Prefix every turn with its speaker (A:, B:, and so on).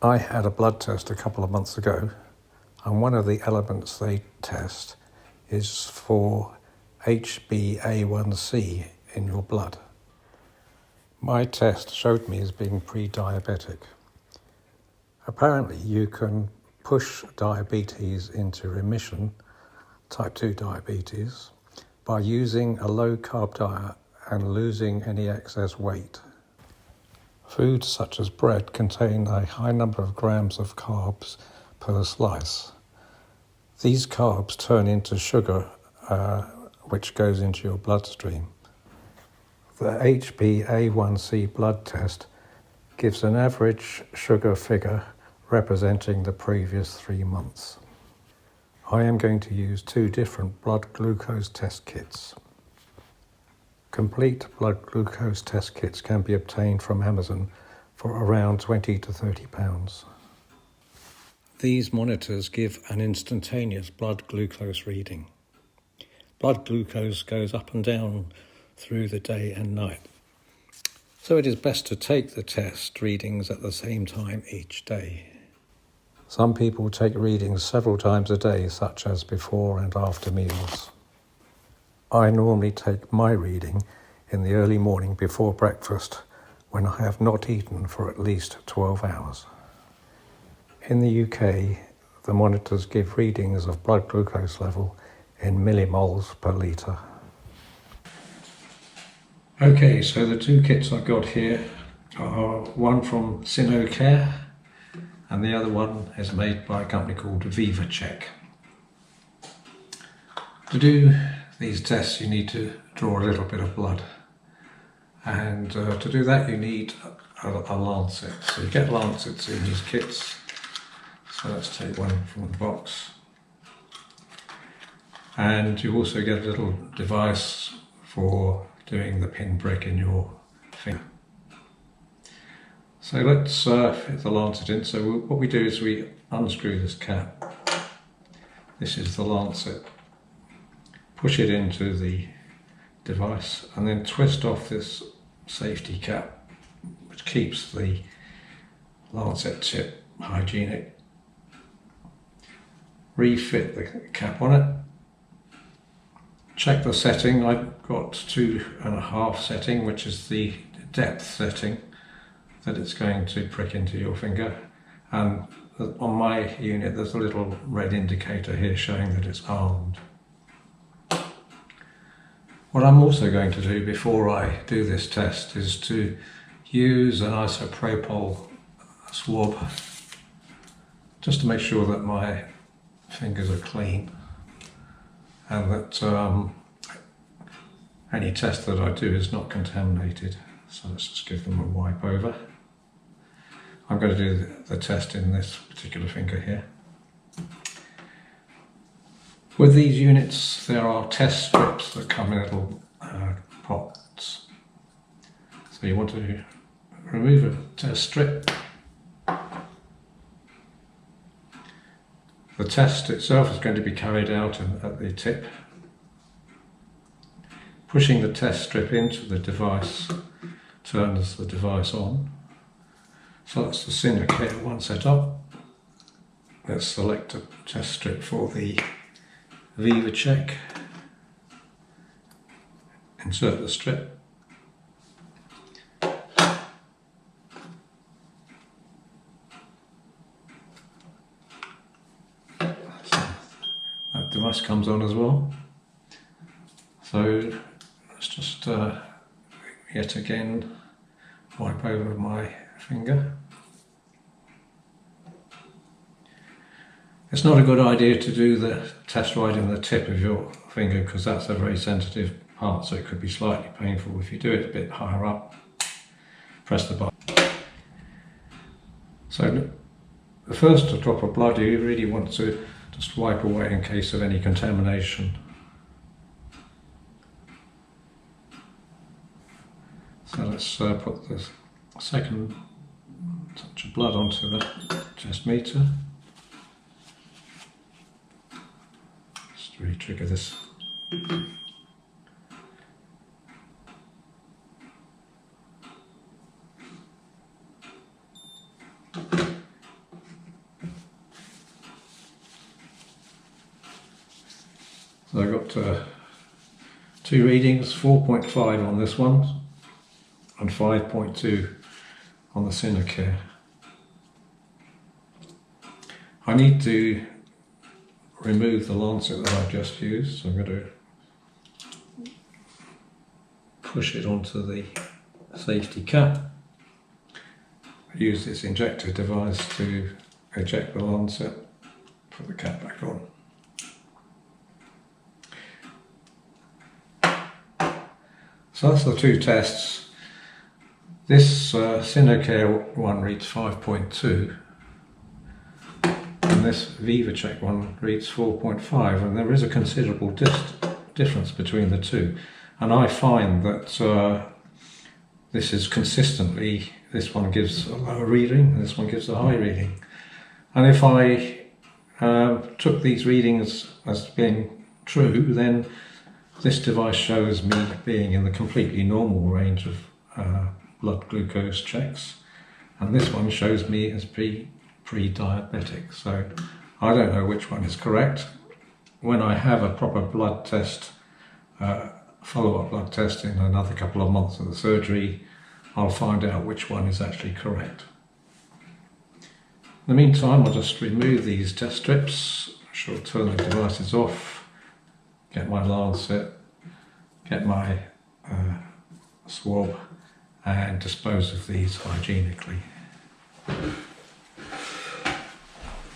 A: I had a blood test a couple of months ago, and one of the elements they test is for HbA1c in your blood. My test showed me as being pre-diabetic. Apparently you can push diabetes into remission, type 2 diabetes, by using a low-carb diet and losing any excess weight. Foods such as bread contain a high number of grams of carbs per slice. These carbs turn into sugar, which goes into your bloodstream. The HbA1c blood test gives an average sugar figure representing the previous 3 months. I am going to use 2 different blood glucose test kits. Complete blood glucose test kits can be obtained from Amazon for around £20 to £30. These monitors give an instantaneous blood glucose reading. Blood glucose goes up and down through the day and night, so it is best to take the test readings at the same time each day. Some people take readings several times a day, such as before and after meals. I normally take my reading in the early morning before breakfast when I have not eaten for at least 12 hours. In the UK, the monitors give readings of blood glucose level in millimoles per litre. Okay, so the 2 kits I've got here are one from Sinocare and the other one is made by a company called Vivachek. To do these tests you need to draw a little bit of blood, and to do that you need a lancet. So you get lancets in these kits. So let's take one from the box. And you also get a little device for doing the pin prick in your finger. So let's fit the lancet in. So what we do is we unscrew this cap. This is the lancet. Push it into the device and then twist off this safety cap, which keeps the lancet tip hygienic. Refit the cap on it. Check the setting. I've got 2.5 setting, which is the depth setting that it's going to prick into your finger. And on my unit there's a little red indicator here showing that it's armed. What I'm also going to do before I do this test is to use an isopropyl swab just to make sure that my fingers are clean and that any test that I do is not contaminated. So let's just give them a wipe over. I'm going to do the test in this particular finger here. With these units there are test strips that come in little pots. So you want to remove a test strip. The test itself is going to be carried out at the tip. Pushing the test strip into the device turns the device on. So that's the Sinocare one set up. Let's select a test strip for the Vivachek. Insert the strip. That device comes on as well. So let's just yet again wipe over my finger. It's not a good idea to do the test right in the tip of your finger because that's a very sensitive part, so it could be slightly painful. If you do it a bit higher up, press the button. So the first drop of blood you really want to just wipe away in case of any contamination. So let's put the second touch of blood onto the chest meter. Just re-trigger this. So I got two readings, 4.5 on this one and 5.2 on the Sinocare. I need to remove the lancet that I've just used, so I'm going to push it onto the safety cap. Use this injector device to eject the lancet, put the cap back on. So that's the two tests. This Sinocare one reads 5.2 and this Vivachek one reads 4.5, and there is a considerable difference between the two. And I find that this is consistently, this one gives a lower reading and this one gives a high reading. And if I took these readings as being true, then this device shows me being in the completely normal range of blood glucose checks, and this one shows me as pre-diabetic. So I don't know which one is correct. When I have a proper blood test, follow-up blood test in another couple of months of the surgery, I'll find out which one is actually correct. In the meantime, I'll just remove these test strips. I shall turn the devices off, get my lancet, get my swab, and dispose of these hygienically.